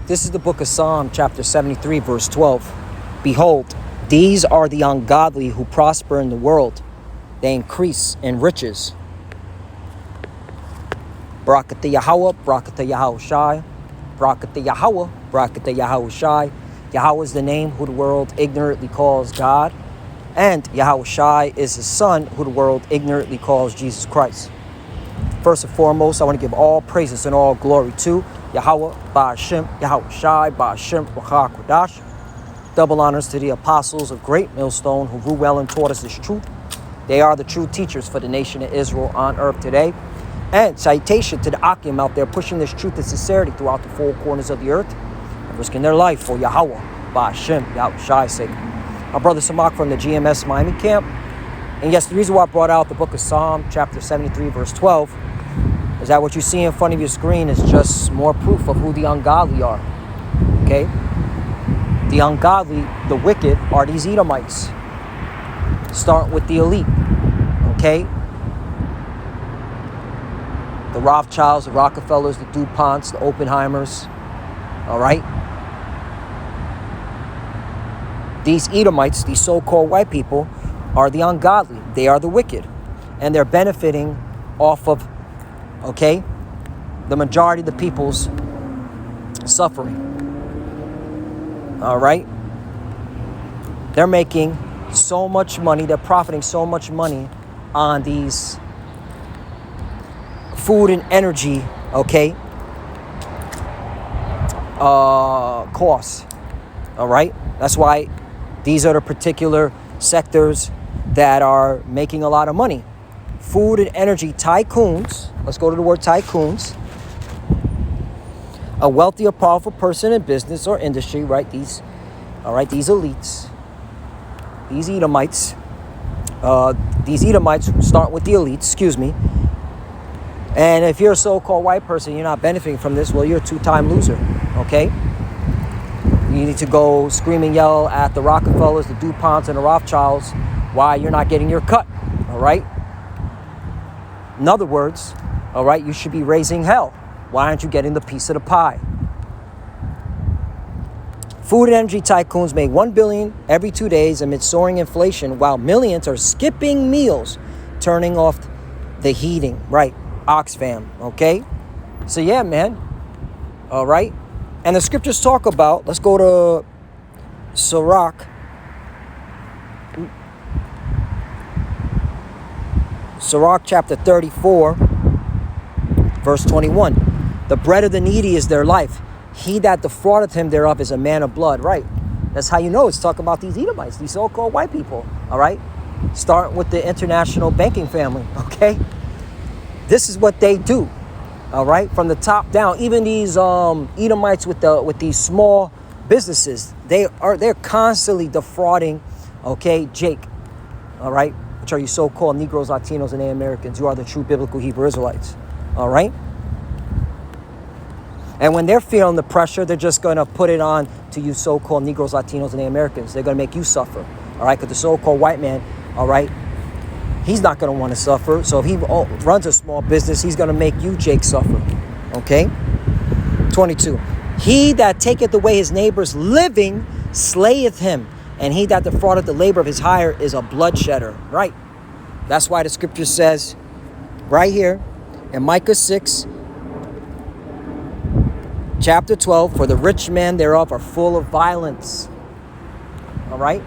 This is the book of Psalm, chapter 73, verse 12. Behold, these are the ungodly who prosper in the world. They increase in riches. Barakatah Yahweh, Barakatah Yahushai, Barakatah Yahweh, Barakatah Yahushai. Yahweh is the name who the world ignorantly calls God. And Yahushai is his son who the world ignorantly calls Jesus Christ. First and foremost, I want to give all praises and all glory to Yahweh, Ba'ashem, Yahushai, Ba'ashem, Ruach HaKodesh. Double honors to the apostles of Great Millstone who grew well and taught us this truth. They are the true teachers for the nation of Israel on earth today. And citation to the Akim out there pushing this truth and sincerity throughout the four corners of the earth and risking their life for Yahweh, Ba'ashem, Yahushai's sake. Our brother Samak from the GMS Miami camp. And yes, the reason why I brought out the book of Psalm, chapter 73, verse 12, is that what you see in front of your screen is just more proof of who the ungodly are. Okay? The ungodly, the wicked, are these Edomites. Start with the elite. Okay? The Rothschilds, the Rockefellers, the DuPonts, the Oppenheimers. All right? These Edomites, these so-called white people, are the ungodly. They are the wicked. And they're benefiting off of, okay, the majority of the people's suffering. All right? They're making so much money. They're profiting so much money on these food and energy, okay, costs. All right? That's why these are the particular sectors that are making a lot of money. Food and energy tycoons. Let's go to the word tycoons. A wealthy or powerful person in business or industry, right? These elites, these Edomites. These Edomites start with the elites, excuse me. And if you're a so-called white person, you're not benefiting from this, well, you're a two-time loser, okay? You need to go scream and yell at the Rockefellers, the DuPonts, and the Rothschilds why you're not getting your cut, all right? In other words, all right, you should be raising hell. Why aren't you getting the piece of the pie? Food and energy tycoons make $1 billion every 2 days amid soaring inflation, while millions are skipping meals, turning off the heating, right? Oxfam, okay? So yeah, man, all right? And the scriptures talk about, let's go to Sirach. Sirach chapter 34, verse 21. The bread of the needy is their life. He that defraudeth him thereof is a man of blood. Right. That's how you know it's talking about these Edomites, these so-called white people. All right. Start with the international banking family. Okay. This is what they do. All right. From the top down, even these Edomites with these small businesses, they're constantly defrauding. Okay, Jake. All right. Which are you so-called Negroes, Latinos, and Americans? You are the true biblical Hebrew Israelites. All right. And when they're feeling the pressure, they're just going to put it on to you so-called Negroes, Latinos, and Americans. They're going to make you suffer. All right. Because the so-called white man, all right, he's not going to want to suffer. So if he runs a small business, he's going to make you, Jake, suffer. Okay? 22. He that taketh away his neighbor's living slayeth him, and he that defraudeth the labor of his hire is a bloodshedder. Right? That's why the scripture says right here in Micah 6, chapter 12, for the rich men thereof are full of violence. All right?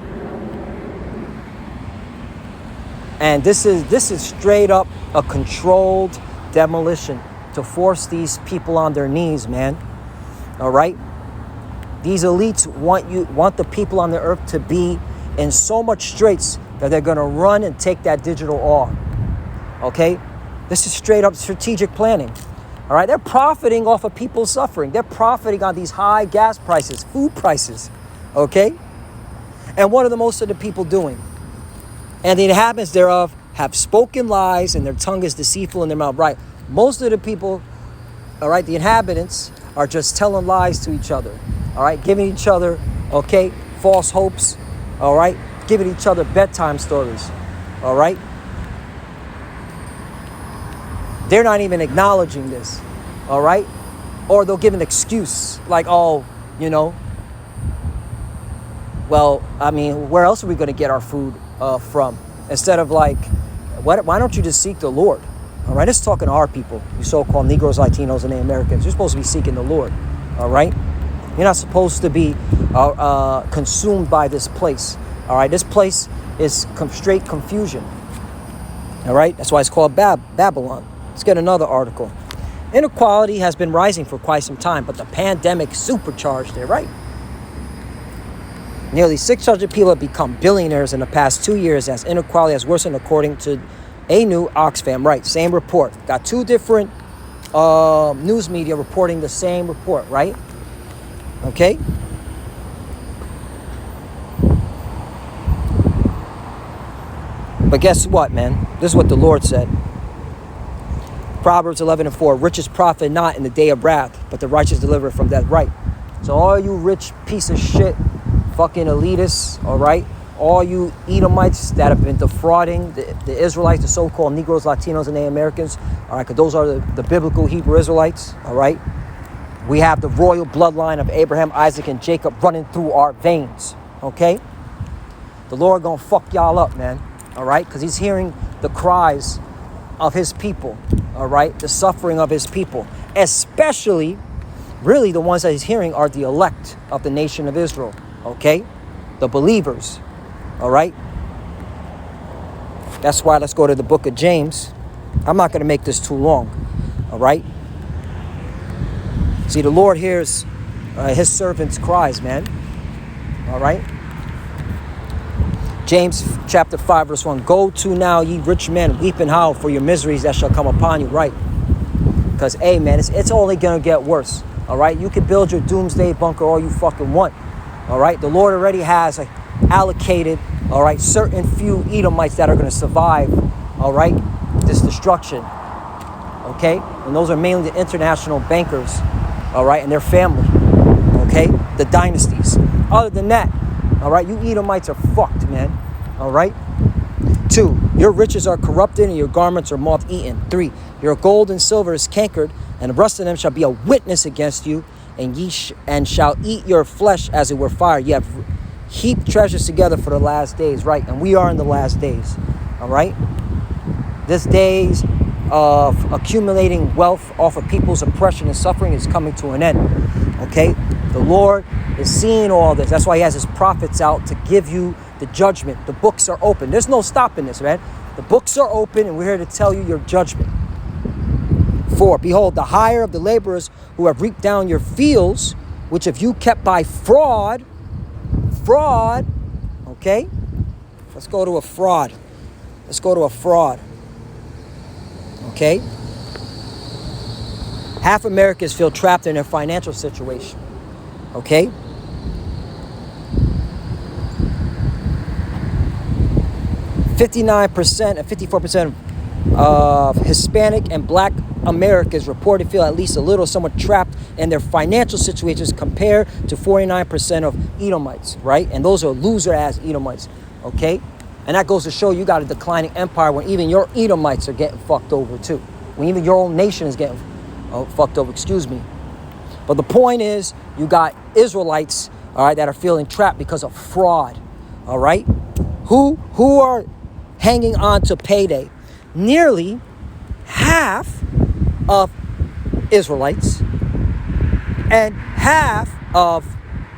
And this is straight up a controlled demolition to force these people on their knees, man. All right? These elites want the people on the earth to be in so much straits that they're going to run and take that digital awe. Okay? This is straight up strategic planning. All right? They're profiting off of people suffering. They're profiting on these high gas prices, food prices. Okay? And what are the most of the people doing? And the inhabitants thereof have spoken lies, and their tongue is deceitful in their mouth. Right. Most of the people, all right, the inhabitants are just telling lies to each other. All right. Giving each other, okay, false hopes. All right. Giving each other bedtime stories. All right. They're not even acknowledging this. All right. Or they'll give an excuse like, oh, you know. Well, I mean, where else are we going to get our food from? Instead of like, why don't you just seek the Lord? All right, it's talking to our people, you so-called Negroes, Latinos, and the Americans. You're supposed to be seeking the Lord, all right? You're not supposed to be consumed by this place, all right? This place is straight confusion, all right? That's why it's called Babylon. Let's get another article. Inequality has been rising for quite some time, but the pandemic supercharged it, right? Nearly 600 people have become billionaires in the past 2 years as inequality has worsened, according to a new Oxfam. Right, same report. Got two different news media reporting the same report, right? Okay? But guess what, man? This is what the Lord said. Proverbs 11:4, riches profit not in the day of wrath, but the righteous deliver from death. Right. So all you rich piece of shit, fucking elitists, all right? All you Edomites that have been defrauding the Israelites, the so-called Negroes, Latinos, and the Americans, all right, because those are the biblical Hebrew Israelites, all right? We have the royal bloodline of Abraham, Isaac, and Jacob running through our veins, okay? The Lord gonna fuck y'all up, man, all right? Because he's hearing the cries of his people, all right? The suffering of his people, especially, really the ones that he's hearing are the elect of the nation of Israel, okay? The believers, all right? That's why let's go to the book of James. I'm not going to make this too long, all right? See, the Lord hears his servants' cries, man, all right? James chapter 5, verse 1. Go to now, ye rich men, weep and howl for your miseries that shall come upon you, right? Because, hey, man, it's only going to get worse, all right? You can build your doomsday bunker all you fucking want, all right? The Lord already has allocated, all right, certain few Edomites that are going to survive, all right, this destruction, okay? And those are mainly the international bankers, all right, and their family, okay? The dynasties. Other than that, all right, you Edomites are fucked, man, all right? 2, your riches are corrupted and your garments are moth-eaten. 3, your gold and silver is cankered, and the rust of them shall be a witness against you, and ye shall eat your flesh as it were fire. Ye have heaped treasures together for the last days, right? And we are in the last days, all right? This days of accumulating wealth off of people's oppression and suffering is coming to an end, okay? The Lord is seeing all this. That's why he has his prophets out to give you the judgment. The books are open. There's no stopping this, man. The books are open, and we're here to tell you your judgment. 4, behold, the hire of the laborers who have reaped down your fields, which if you kept by fraud, okay? Let's go to a fraud. Okay? Half Americans feel trapped in their financial situation, okay? %59% and 54% of Hispanic and Black Americans reported feel at least a little somewhat trapped in their financial situations compared to 49% of Edomites, right? And those are loser-ass Edomites, okay? And that goes to show you got a declining empire when even your Edomites are getting fucked over too. When even your own nation is getting fucked over, excuse me. But the point is, you got Israelites, all right, that are feeling trapped because of fraud, all right? Who are hanging on to payday? Nearly half of Israelites and half of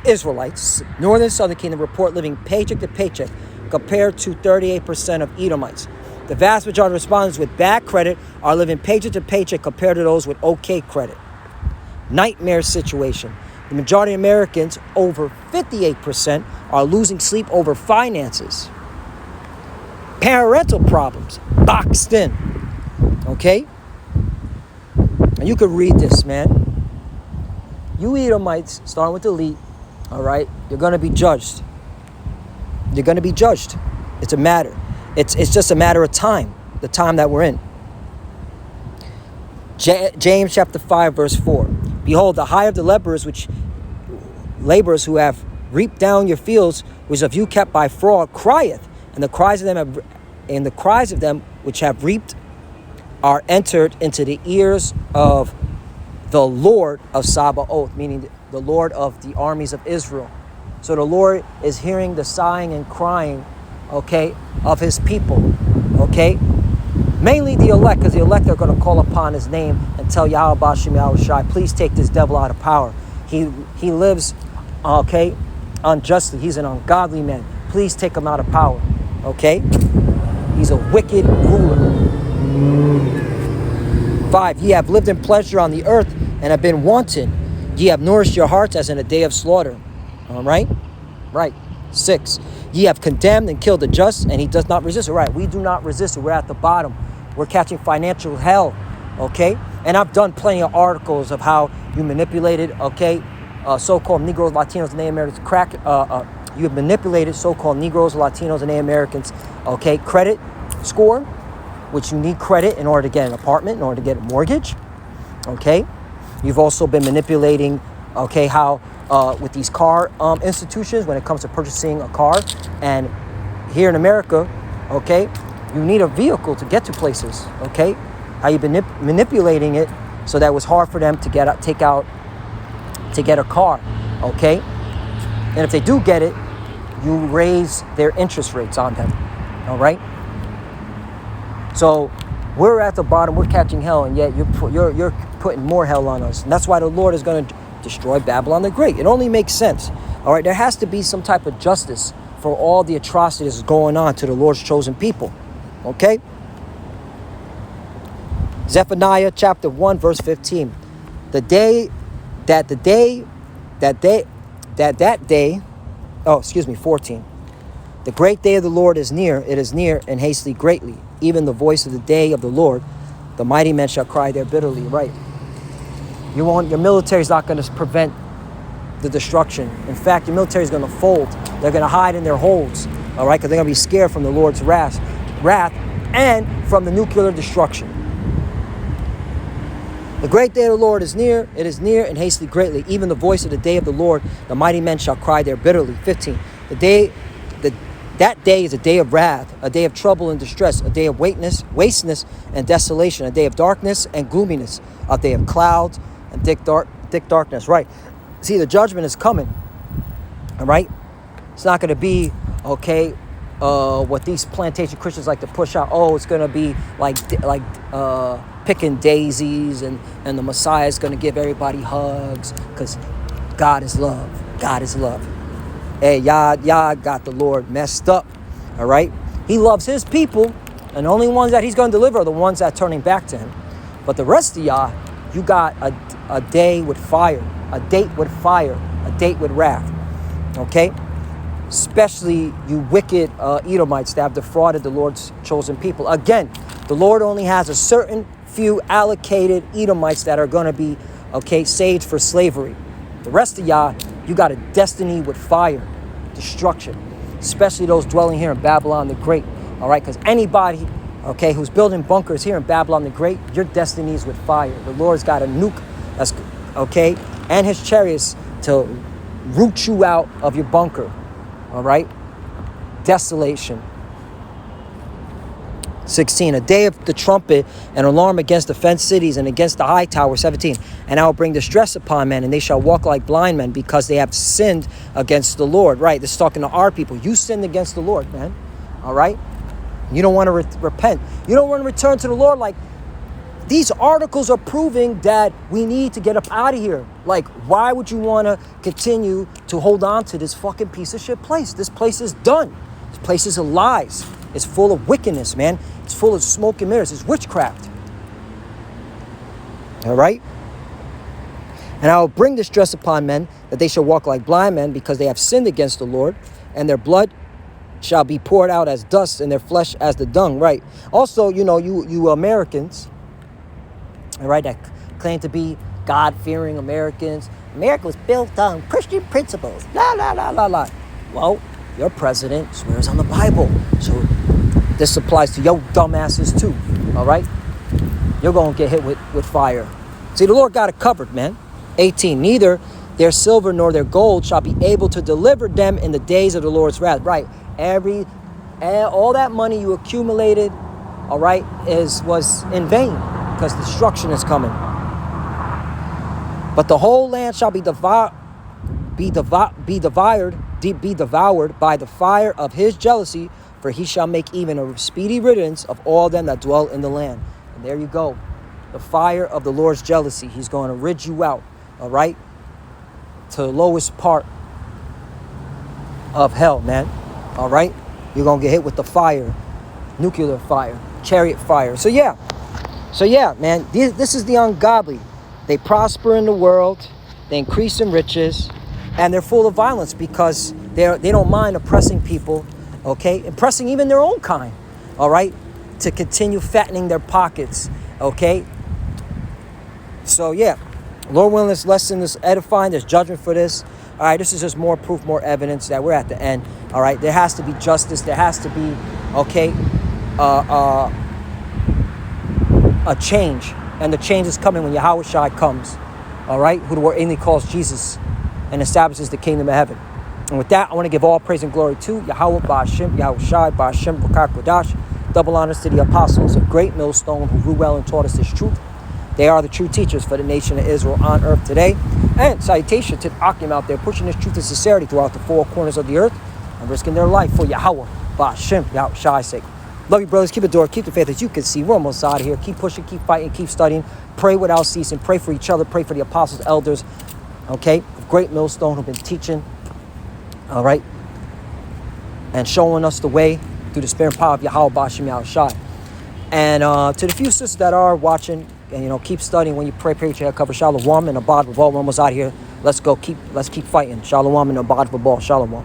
Israelites, Northern and Southern Kingdom, report living paycheck to paycheck compared to 38% of Edomites. The vast majority of respondents with bad credit are living paycheck to paycheck compared to those with okay credit. Nightmare situation. The majority of Americans, over 58%, are losing sleep over finances. Parental problems, boxed in, okay? And you could read this, man. You Edomites, starting with the elite, all right, you're going to be judged. You're going to be judged. It's a matter. It's just a matter of time, the time that we're in. James chapter 5, verse 4. Behold, the hire of the laborers who have reaped down your fields, which of you kept by fraud, crieth, and the cries of them which have reaped are entered into the ears of the Lord of Sabaoth, meaning the Lord of the armies of Israel. So the Lord is hearing the sighing and crying, okay, of his people, okay? Mainly the elect, because the elect are going to call upon his name and tell Yahweh Bashim Yahushai, please take this devil out of power. He lives, okay, unjustly. He's an ungodly man. Please take him out of power, okay? He's a wicked ruler. 5, ye have lived in pleasure on the earth and have been wanton. Ye have nourished your hearts as in a day of slaughter. All right? Right. 6, ye have condemned and killed the just, and he does not resist it. Right, we do not resist it. We're at the bottom. We're catching financial hell, okay? And I've done plenty of articles of how you manipulated, okay, so-called Negroes, Latinos, and Native Americans. You have manipulated so-called Negroes, Latinos, and Native Americans, okay, credit score, which you need credit in order to get an apartment, in order to get a mortgage, okay? You've also been manipulating, okay, how with these car institutions when it comes to purchasing a car. And here in America, okay, you need a vehicle to get to places, okay? How you've been manipulating it so that it was hard for them to get a car, okay? And if they do get it, you raise their interest rates on them, all right? So we're at the bottom, we're catching hell, and yet you're putting more hell on us. And that's why the Lord is going to destroy Babylon the Great. It only makes sense, all right? There has to be some type of justice for all the atrocities going on to the Lord's chosen people, okay? Zephaniah chapter 1, verse 15. That day, 14. The great day of the Lord is near, it is near and hastily greatly. Even the voice of the day of the Lord, the mighty men shall cry there bitterly. Right. Your military is not going to prevent the destruction. In fact, your military is going to fold. They're going to hide in their holes, all right, because they're going to be scared from the Lord's wrath and from the nuclear destruction. The great day of the Lord is near, it is near and hastily greatly. Even the voice of the day of the Lord, the mighty men shall cry there bitterly. 15. That day is a day of wrath, a day of trouble and distress, a day of wasteness and desolation, a day of darkness and gloominess, a day of clouds and thick darkness. Right. See, the judgment is coming. All right. It's not going to be, okay, what these plantation Christians like to push out. Oh, it's going to be like picking daisies and the Messiah is going to give everybody hugs because God is love. God is love. Hey, y'all got the Lord messed up, all right? He loves his people, and the only ones that he's going to deliver are the ones that are turning back to him. But the rest of y'all, you got a day with fire, a date with fire, a date with wrath, okay? Especially you wicked Edomites that have defrauded the Lord's chosen people. Again, the Lord only has a certain few allocated Edomites that are going to be, okay, saved for slavery. The rest of y'all, you got a destiny with fire, destruction, especially those dwelling here in Babylon the Great, all right? Because anybody, okay, who's building bunkers here in Babylon the Great, your destiny is with fire. The Lord's got a nuke, that's okay, and his chariots to root you out of your bunker, all right? Desolation. 16, a day of the trumpet and alarm against the fenced cities and against the high tower. 17, and I will bring distress upon men, and they shall walk like blind men because they have sinned against the Lord. Right, this is talking to our people. You sinned against the Lord, man. All right, you don't want to repent. You don't want to return to the Lord. Like, these articles are proving that we need to get up out of here. Like, why would you want to continue to hold on to this fucking piece of shit place? This place is done. This place is a lies. It's full of wickedness, man. It's full of smoke and mirrors. It's witchcraft. All right? And I will bring distress upon men, that they shall walk like blind men, because they have sinned against the Lord, and their blood shall be poured out as dust, and their flesh as the dung. Right? Also, you Americans, all right, that claim to be God-fearing Americans. America was built on Christian principles. La, la, la, la, la. Well, your president swears on the Bible. So this applies to your dumbasses too, all right? You're going to get hit with fire. See, the Lord got it covered, man. 18, neither their silver nor their gold shall be able to deliver them in the days of the Lord's wrath. Right, all that money you accumulated, all right, was in vain because destruction is coming. But the whole land shall be devoured by the fire of his jealousy, for he shall make even a speedy riddance of all them that dwell in the land. And there you go. The fire of the Lord's jealousy. He's going to rid you out, all right, to the lowest part of hell, man. All right? You're going to get hit with the fire, nuclear fire, chariot fire. So yeah, man, this is the ungodly. They prosper in the world, they increase in riches, and they're full of violence because they don't mind oppressing people, okay? Oppressing even their own kind, all right? To continue fattening their pockets, okay? So yeah, Lord willing, this lesson is edifying. There's judgment for this. All right, this is just more proof, more evidence that we're at the end. All right, there has to be justice. There has to be, okay, a change. And the change is coming when Yahweh Shai comes. All right, who the word English calls Jesus and establishes the kingdom of heaven. And with that, I want to give all praise and glory to Yahweh Ba'Hashem, Yahweh Shai, Ba'Hashem, Rakak Kodash. Double honors to the apostles of Great Millstone who grew well and taught us this truth. They are the true teachers for the nation of Israel on earth today. And salutation to the Akim out there pushing this truth and sincerity throughout the four corners of the earth and risking their life for Yahweh, Ba'Hashem, Yahweh Shai's sake. Love you, brothers. Keep the door. Keep the faith. As you can see, we're almost out of here. Keep pushing, keep fighting, keep studying. Pray without ceasing. Pray for each other. Pray for the apostles, elders, okay, of Great Millstone who've been teaching, all right, and showing us the way through the spirit and power of Yahweh, Ba'Hashem, Yahweh Shai. And to the few sisters that are watching, and keep studying when you pray with your head covered. Shalom and Abad V'Bal. We're almost out of here. Let's go. Let's keep fighting. Shalom and Abad V'Bal. Shalom.